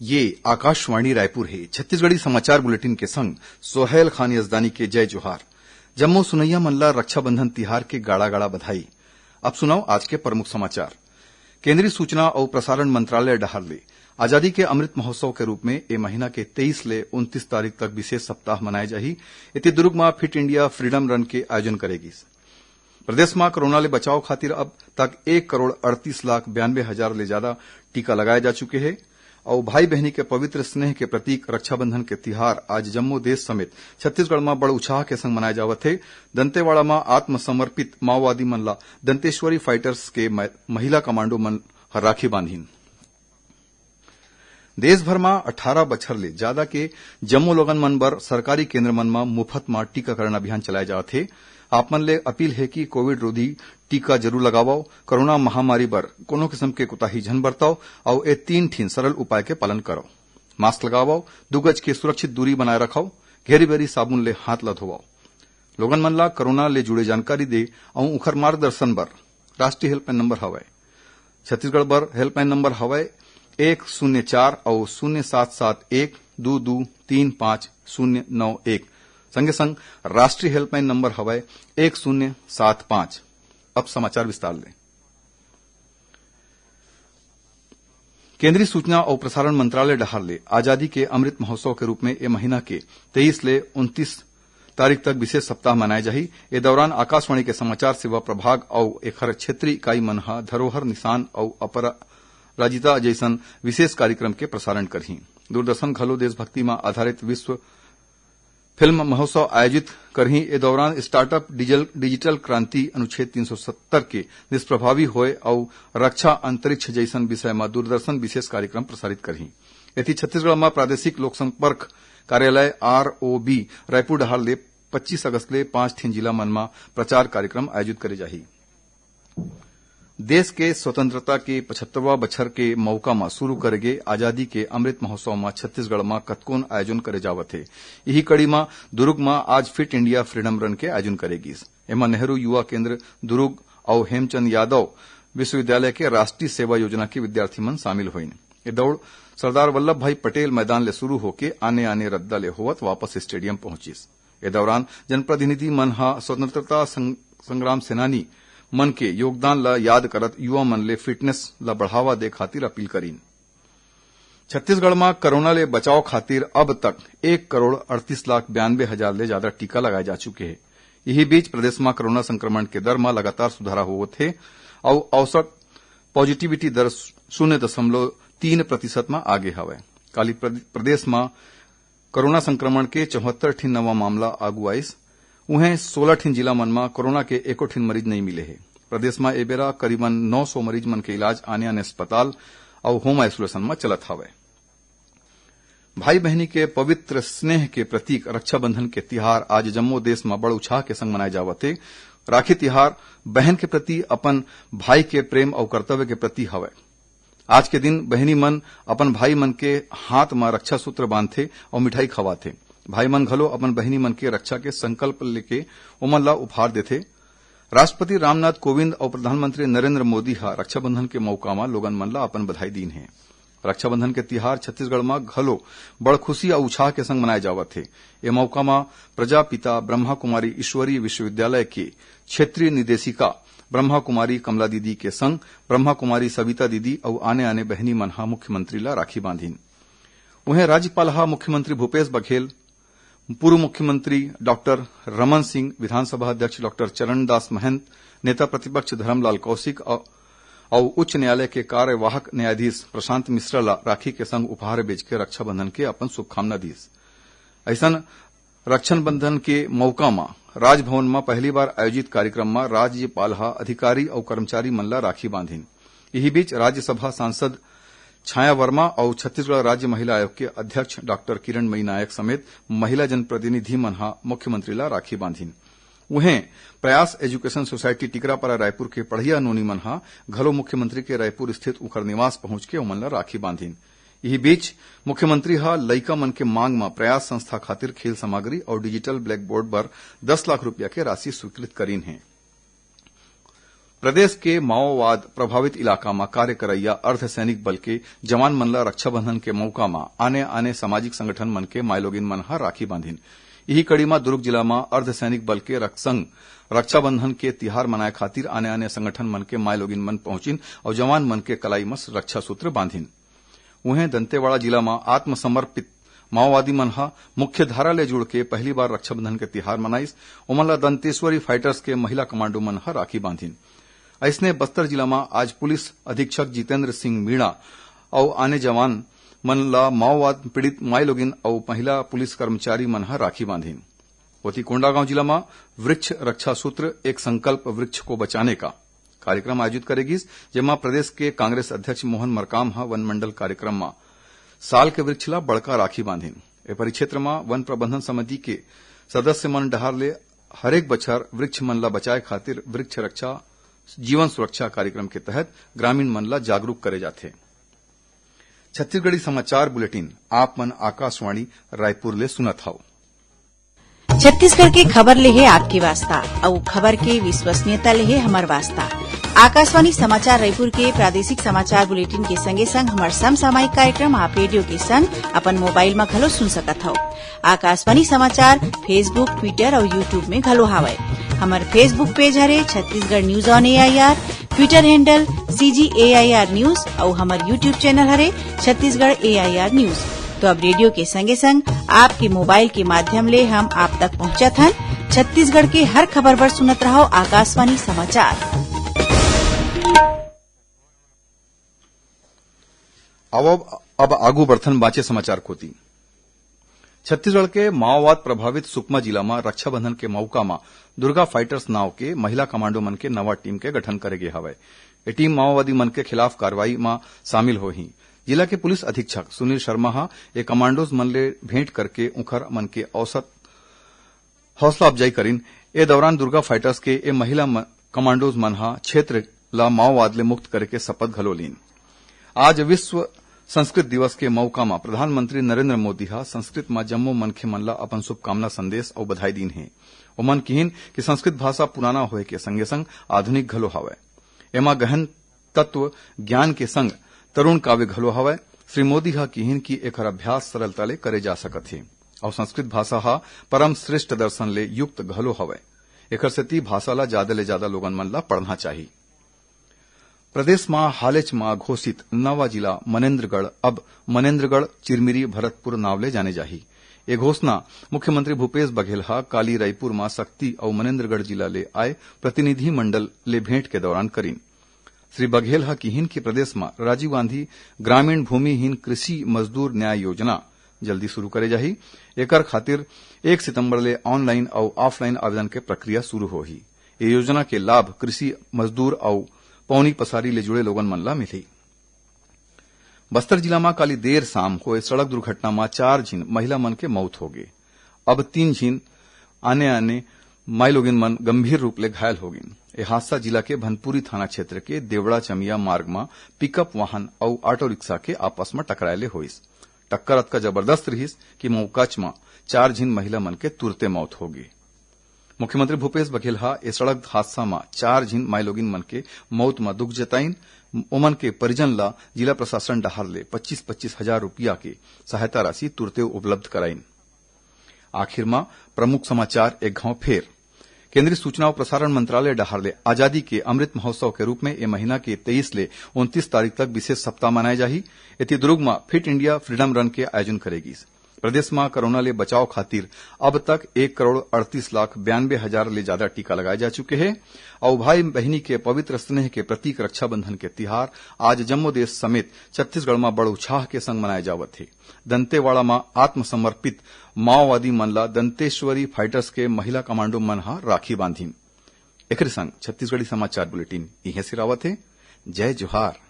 ये आकाशवाणी रायपुर है। छत्तीसगढ़ी समाचार बुलेटिन के संग सोहेल खान यजदानी के जय जोहार। जम्मो सुनैया मनला रक्षाबंधन तिहार के गाड़ा गाड़ा बधाई। अब सुनाओ आज के प्रमुख समाचार। केंद्रीय सूचना और प्रसारण मंत्रालय डहर ले आजादी के अमृत महोत्सव के रूप में ए महीना के 23 ले 29 तारीख तक विशेष सप्ताह मनाए जाही। इति दुर्ग में फिट इंडिया फ्रीडम रन के आयोजन करेगी। प्रदेश में कोरोना ले बचाव खातिर अब तक 1,38,92,000 ले ज्यादा टीका लगाए जा चुके हैं और भाई बहनी के पवित्र स्नेह के प्रतीक रक्षाबंधन के तिहार आज जम्मू देश समेत छत्तीसगढ़ में बड़ उत्साह के संग मनाए जावत है। दंतेवाड़ा में आत्मसमर्पित माओवादी मन ला दंतेश्वरी फाइटर्स के महिला कमांडो मन राखी बांधीन। देश भर में 18 बछर ले ज्यादा के जम्मू लोगन मन बर सरकारी केंद्र मन में मुफ्त में टीकाकरण अभियान चलाए जावत है। आप मन ले अपील है कि कोविड रोधी टीका जरूर लगाओ, कोरोना महामारी बर कोनो किस्म के कोताही झन बरताओ और ए 3 ठीन सरल उपाय के पालन करो। मास्क लगाओ, 2 गज के सुरक्षित दूरी बनाए रखो, घेरी बेरी साबुन ले हाथ ला धोवाओ। लोगन मन ला कोरोना ले जुड़े जानकारी दे और उखर मार्गदर्शन बर राष्ट्रीय हेल्पलाइन नंबर हवय। छत्तीसगढ़ बर हेल्पलाइन नंबर हवय 104 और 0712235091। संगे संग राष्ट्रीय हेल्पलाइन नंबर हवय 1075। अब समाचार विस्तार ले। केंद्रीय सूचना और प्रसारण मंत्रालय डहर ले आजादी के अमृत महोत्सव के रूप में ए महीना के 23 ले 29 तारीख तक विशेष सप्ताह मनाए जाही। ए दौरान आकाशवाणी के समाचार सेवा प्रभाग और एखर क्षेत्रीय इकाई मन ह धरोहर निशान और अपराजिता जैसन विशेष कार्यक्रम के प्रसारण करही। दूरदर्शन घलो देशभक्ति में आधारित विश्व फिल्म महोत्सव आयोजित करही। ए दौरान स्टार्टअप डिजिटल क्रांति अनुच्छेद 370 के निष्प्रभावी होए और रक्षा अंतरिक्ष जैसन विषय में दूरदर्शन विशेष कार्यक्रम प्रसारित करही। एथी छत्तीसगढ़ में प्रादेशिक लोक संपर्क कार्यालय ROB रायपुर डहर ले 25 अगस्त ले 5 ठीन जिला मन में प्रचार कार्यक्रम आयोजित करे जाही। देश के स्वतंत्रता के 75वां बछर के मौका में शुरू करे गे आजादी के अमृत महोत्सव में छत्तीसगढ़ में कतकोन आयोजन करे जावत है। यही कड़ी में दुर्ग में आज फिट इंडिया फ्रीडम रन के आयोजन करेगी। एमा नेहरू युवा केंद्र दुर्ग और हेमचंद यादव विश्वविद्यालय के राष्ट्रीय सेवा योजना के विद्यार्थी मन शामिल हुई। ये दौड़ सरदार वल्लभ भाई पटेल मैदान ले शुरू होके आने रद्दा ले होवत वापस स्टेडियम पहुंचिस। ए दौरान जनप्रतिनिधि मन हा स्वतंत्रता संग्राम सेनानी मन के योगदान ला याद करत युवा मन ले फिटनेस ला बढ़ावा दे खातिर अपील करीन। छत्तीसगढ़ में कोरोना ले बचाव खातिर अब तक 1,38,92,000 ले ज्यादा टीका लगाए जा चुके हैं। यही बीच प्रदेश में कोरोना संक्रमण के दर में लगातार सुधार होवत है और औसत पॉजिटिविटी दर 0.3% में आगे हवय। काली प्रदेश में कोरोना संक्रमण के 74 ठीन नवा मामला आगू आइस। उहें 16 ठीन जिला मन में कोरोना के एको ठीन मरीज नहीं मिले हैं। प्रदेश में एबेरा करीबन 900 मरीज मन के इलाज आने अस्पताल और होम आइसोलेशन में चलत हवय। भाई बहनी के पवित्र स्नेह के प्रतीक रक्षाबंधन के तिहार आज जम्मू देश में बड़ उत्साह के संग मनाए जावत है। राखी तिहार बहन के प्रति अपन भाई के प्रेम और कर्तव्य के प्रति हवय। आज के दिन बहनी मन अपन भाई मन के हाथ में रक्षा सूत्र बांधथे और मिठाई खवाथे। भाई मन घलो अपन बहनी मन के रक्षा के संकल्प लेके ओमन ला उपहार देथे। राष्ट्रपति रामनाथ कोविंद और प्रधानमंत्री नरेंद्र मोदी हा रक्षाबंधन के मौका में लोगन मन ला अपन बधाई दीन है। रक्षाबंधन के तिहार छत्तीसगढ़ में घलो बड़ खुशी और उत्साह के संग मनाए जावत है। ए मौका में प्रजापिता ब्रह्मा कुमारी ईश्वरीय विश्वविद्यालय के क्षेत्रीय निदेशिका ब्रह्मा कुमारी कमला दीदी के संग ब्रह्मा कुमारी सविता दीदी और आने बहनी मन हा मुख्यमंत्री ला राखी बांधीन। उन्हें राज्यपाल हा मुख्यमंत्री भूपेश बघेल, पूर्व मुख्यमंत्री डॉक्टर रमन सिंह, विधानसभा अध्यक्ष डॉक्टर चरणदास महंत, नेता प्रतिपक्ष धर्मलाल कौशिक और उच्च न्यायालय के कार्यवाहक न्यायाधीश प्रशांत मिश्रा ला राखी के संग उपहार बेच के रक्षाबंधन के अपन शुभकामना दीस। ऐसन रक्षाबंधन के मौका में राजभवन में पहली बार आयोजित कार्यक्रम में राज्यपाल हा अधिकारी और कर्मचारी मन ला राखी बांधीन। यही बीच राज्यसभा सांसद छाया वर्मा और छत्तीसगढ़ राज्य महिला आयोग के अध्यक्ष डॉक्टर किरणमयी नायक समेत महिला जनप्रतिनिधि मन हा मुख्यमंत्री ला राखी बांधीन। उहें प्रयास एजुकेशन सोसायटी टिकरापारा रायपुर के पढ़िया नोनी मन हा घलो मुख्यमंत्री के रायपुर स्थित उखर निवास पहुंच के ओमन ला राखी बांधीन। यही बीच मुख्यमंत्री हा लइका मन के मांग में प्रयास संस्था खातिर खेल सामग्री और डिजिटल ब्लैक बोर्ड पर 10 लाख रुपया के राशि स्वीकृत करीन है। प्रदेश के माओवाद प्रभावित इलाका में कार्य करैया अर्धसैनिक बल के जवान मन ला रक्षाबंधन के मौका में आने आने सामाजिक संगठन मन के मायलोगिन मन हा राखी बांधिन। यही कड़ी में दुर्ग जिला में अर्धसैनिक बल के संग रक्षाबंधन के तिहार मनाए खातिर आने आने संगठन मन के मायलोगिन मन पहुंचिन और जवान मन के कलाई मस रक्षा सूत्र बांधिन। वहीं दंतेवाड़ा जिला में आत्मसमर्पित माओवादी मन हा मुख्य धारा ले जुड़ के पहली बार रक्षाबंधन के तिहार मनाइस। ओमन ला दंतेश्वरी फाइटर्स के महिला कमांडो मन हा राखी बांधिन। ऐसने बस्तर जिला में आज पुलिस अधीक्षक जितेंद्र सिंह मीणा और आने जवान मन ला माओवाद पीड़ित मायलोगिन और महिला पुलिस कर्मचारी मन हा राखी बांधिन। वही कोंडागांव जिला में वृक्ष रक्षा सूत्र एक संकल्प वृक्ष को बचाने का कार्यक्रम आयोजित करेगी, जेमा प्रदेश के कांग्रेस अध्यक्ष मोहन मरकाम हा वन मंडल कार्यक्रम में साल के वृक्ष ला बड़का राखी बांधिन। ए परिक्षेत्र में वन प्रबंधन समिति के सदस्य मन डहार ले हरेक बछर वृक्ष मन ला बचाए खातिर वृक्ष रक्षा जीवन सुरक्षा कार्यक्रम के तहत ग्रामीण मन ला जागरूक करे जाथे। छत्तीसगढ़ी समाचार बुलेटिन आप मन आकाशवाणी रायपुर ले सुनत हव। छत्तीसगढ़ के खबर ले है आपके वास्ता और खबर के विश्वसनीयता ले है हमार वास्ता। आकाशवाणी समाचार रायपुर के प्रादेशिक समाचार बुलेटिन के संगे संग हमार समसामयिक कार्यक्रम आप रेडियो के संग अपन मोबाइल में घलो सुन सकत हव। आकाशवाणी समाचार फेसबुक, ट्विटर और यूट्यूब में घलो हावय। हमार फेसबुक पेज हरे Chhattisgarh news on AIR, Twitter handle CGAIR news और हमार यूट्यूब चैनल हरे छत्तीसगढ़ AIR न्यूज। तो अब रेडियो के संगे संग आपके मोबाइल के माध्यम ले हम आप तक पहुंचत हन। छत्तीसगढ़ के हर खबर पर सुनत रहो आकाशवाणी समाचार। अब आगू बढ़थन बाचे समाचार कोती। छत्तीसगढ़ के माओवाद प्रभावित सुकमा जिला में रक्षाबंधन के मौका में दुर्गा फाइटर्स नाव के महिला कमांडो मन के नवा टीम के गठन करे गे हवय। ये टीम माओवादी मन के खिलाफ कार्रवाई में शामिल होही। जिला के पुलिस अधीक्षक सुनील शर्मा हा ये कमांडोज मन ले भेंट करके उखर मन के औसत हौसला अफजाई करीन। ए दौरान दुर्गा फाइटर्स के ए महिला कमांडोज मन हा क्षेत्र ला माओवाद ले मुक्त करे के शपथ घलो लीन। आज विश्व संस्कृत दिवस के मौका में प्रधानमंत्री नरेंद्र मोदी हा संस्कृत में जम्मो मनखे मन ला अपन शुभकामना संदेश और बधाई दीन है। ओमन किहिन कि संस्कृत भाषा पुराना होए के संगे संग आधुनिक घलो हवय। एमा गहन तत्व ज्ञान के संग तरुण काव्य घलो हवय। श्री मोदी हा किहिन कि एकर अभ्यास सरलता ले करे जा सकत है और संस्कृत भाषा हा परम श्रेष्ठ दर्शन ले युक्त घलो हवय। एकर सेती भाषा ला ज्यादा ले ज्यादा लोगन मन ला पढ़ना चाहिए। प्रदेश में हालेच में घोषित नवा जिला मनेन्द्रगढ़ अब मनेन्द्रगढ़ चिरमिरी भरतपुर नाव ले जाने जाही। ये घोषणा मुख्यमंत्री भूपेश बघेल हा काली रायपुर में शक्ति और मनेन्द्रगढ़ जिला ले आए प्रतिनिधि मंडल ले भेंट के दौरान करीन। श्री बघेल हा किहिन कि प्रदेश में राजीव गांधी ग्रामीण भूमिहीन कृषि मजदूर न्याय योजना जल्दी शुरू करे जाही। एकर खातिर 1 सितंबर ले ऑनलाइन और ऑफलाइन आवेदन के प्रक्रिया शुरू होही। ये योजना के लाभ कृषि मजदूर और पौनी पसारी ले जुड़े लोगन मन ला मिली। बस्तर जिला में काली देर शाम हुए सड़क दुर्घटना में 4 झीन महिला मन के मौत हो गई। अब 3 झीन आने आने माइलोगिन मन गंभीर रूप ले घायल हो गई। यह हादसा जिला के भनपुरी थाना क्षेत्र के देवड़ा चमिया मार्ग में पिकअप वाहन और ऑटो रिक्शा के आपस में टकरायले होइस। टक्कर अतका जबरदस्त रहिस कि मौकाच में 4 झीन महिला मन के तुरते मौत हो गई। मुख्यमंत्री भूपेश बघेल हा ए सड़क हादसा में 4 झीन माइलोगिन मन के मौत में दुख जताइन। ओमन के परिजन ला जिला प्रशासन डहार ले 25-25 हजार रुपया के सहायता राशि तुरते उपलब्ध कराइन। आखिर में प्रमुख समाचार एक घाव फेर। केंद्रीय सूचना और प्रसारण मंत्रालय डहार ले आजादी के अमृत महोत्सव के रूप में ए महीना के 23 ले 29 तारीख तक विशेष सप्ताह मनाए जाही। एती दुर्ग में फिट इंडिया फ्रीडम रन के आयोजन करेगी। प्रदेश में कोरोना ले बचाव खातिर अब तक 1,38,92,000 ले ज्यादा टीका लगाए जा चुके हैं और भाई बहनी के पवित्र स्नेह के प्रतीक रक्षाबंधन के तिहार आज जम्मू देश समेत छत्तीसगढ़ में बड़ उत्साह के संग मनाए जावत है। दंतेवाड़ा में आत्मसमर्पित माओवादी मन ला दंतेश्वरी फाइटर्स के महिला कमांडो मन हा राखी बांधी। एक संग छत्तीसगढ़ी समाचार बुलेटिन इहे सिरावत है। जय जोहार।